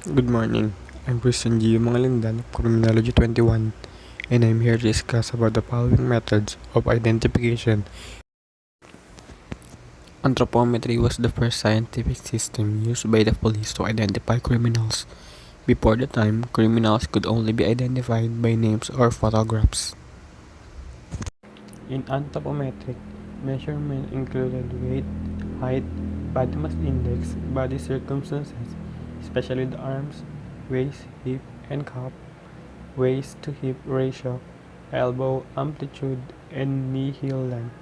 Good morning. I'm Christian Gio Mangalindan of Criminology 21, and I'm here to discuss about the following methods of identification. Anthropometry was the first scientific system used by the police to identify criminals. Before the time, criminals could only be identified by names or photographs. In anthropometric, measurement included weight, height, body mass index, body circumstances, especially the arms, waist, hip, and cup, waist to hip ratio, elbow amplitude, and knee heel length.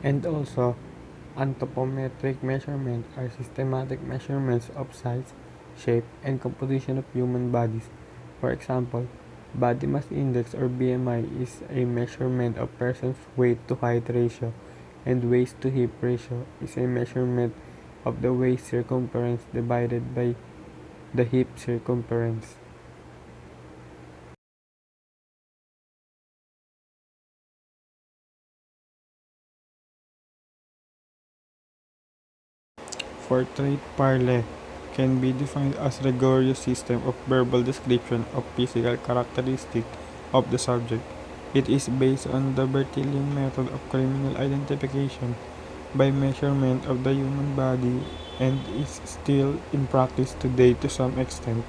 And also, anthropometric measurements are systematic measurements of size, shape, and composition of human bodies. For example, body mass index or BMI is a measurement of person's weight to height ratio, and waist to hip ratio is a measurement of the waist circumference divided by the hip circumference. Portrait parley can be defined as a rigorous system of verbal description of physical characteristics of the subject. It is based on the Bertillon method of criminal identification by measurement of the human body and is still in practice today to some extent.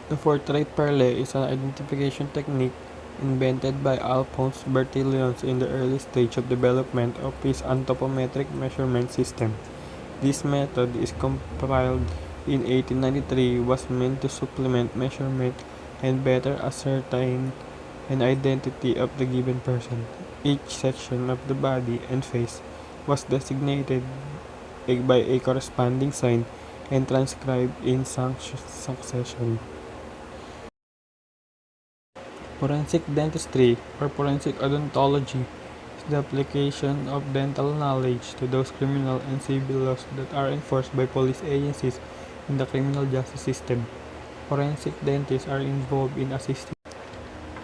The portrait parley is an identification technique invented by Alphonse Bertillon in the early stage of development of his anthropometric measurement system. This method is compiled in 1893 was meant to supplement measurement and better ascertain an identity of the given person. Each section of the body and face was designated by a corresponding sign and transcribed in succession. Forensic dentistry or forensic odontology is the application of dental knowledge to those criminal and civil laws that are enforced by police agencies in the criminal justice system. Forensic dentists are involved in assisting.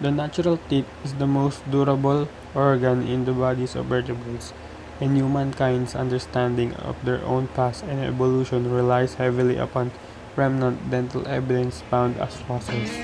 The natural teeth is the most durable organ in the bodies of vertebrates, and humankind's understanding of their own past and evolution relies heavily upon remnant dental evidence found as fossils.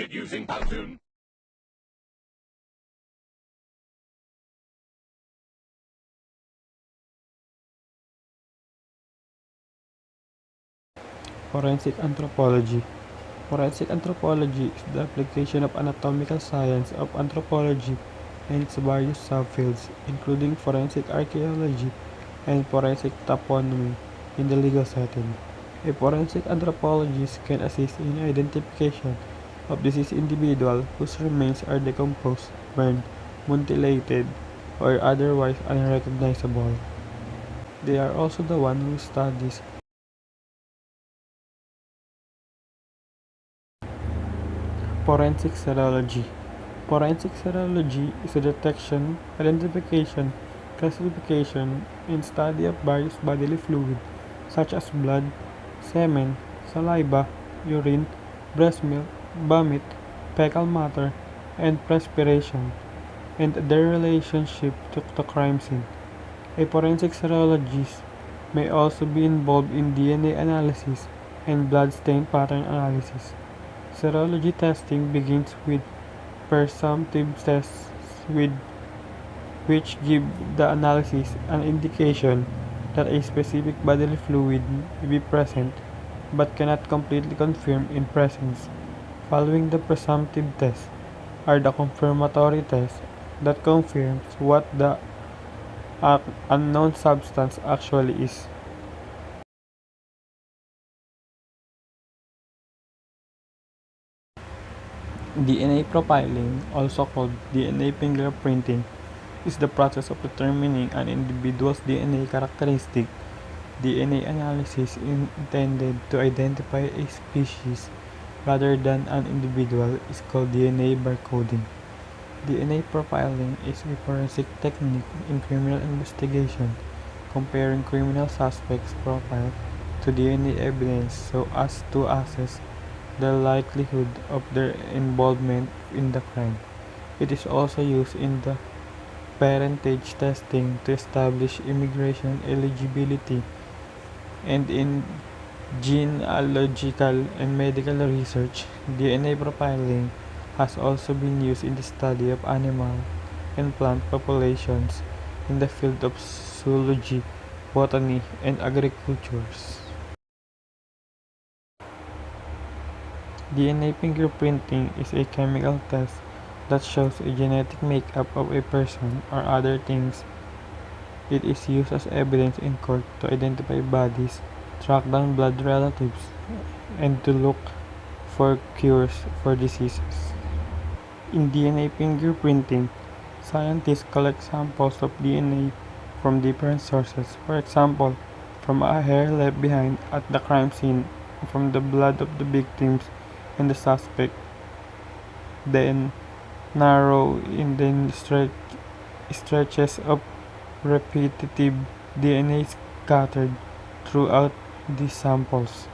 Using Powtoon. Forensic anthropology. Forensic anthropology is the application of anatomical science of anthropology and its various subfields, including forensic archaeology, and forensic toponymy in the legal setting. A forensic anthropologist can assist in identification of deceased individuals whose remains are decomposed, burned, mutilated, or otherwise unrecognizable. They are also the one who studies forensic serology. Forensic serology is the detection, identification, classification, and study of various bodily fluids such as blood, semen, saliva, urine, breast milk, vomit, fecal matter, and perspiration, and their relationship to the crime scene. A forensic serologist may also be involved in DNA analysis and blood stain pattern analysis. Serology testing begins with presumptive tests with which give the analysis an indication that a specific bodily fluid may be present but cannot completely confirm its presence. Following the presumptive test are the confirmatory tests that confirms what the unknown substance actually is. DNA profiling, also called DNA fingerprinting, is the process of determining an individual's DNA characteristic. DNA analysis is intended to identify a species rather than an individual is called DNA barcoding. DNA profiling is a forensic technique in criminal investigation, comparing criminal suspects' profile to DNA evidence so as to assess the likelihood of their involvement in the crime. It is also used in the parentage testing to establish immigration eligibility and in genealogical and medical research. DNA profiling has also been used in the study of animal and plant populations in the field of zoology, botany, and agriculture. DNA fingerprinting is a chemical test that shows a genetic makeup of a person or other things. It is used as evidence in court to identify bodies, track down blood relatives, and to look for cures for diseases. In DNA fingerprinting, scientists collect samples of DNA from different sources, for example, from a hair left behind at the crime scene, from the blood of the victims and the suspect, then narrow in the stretches of repetitive DNA scattered throughout these samples.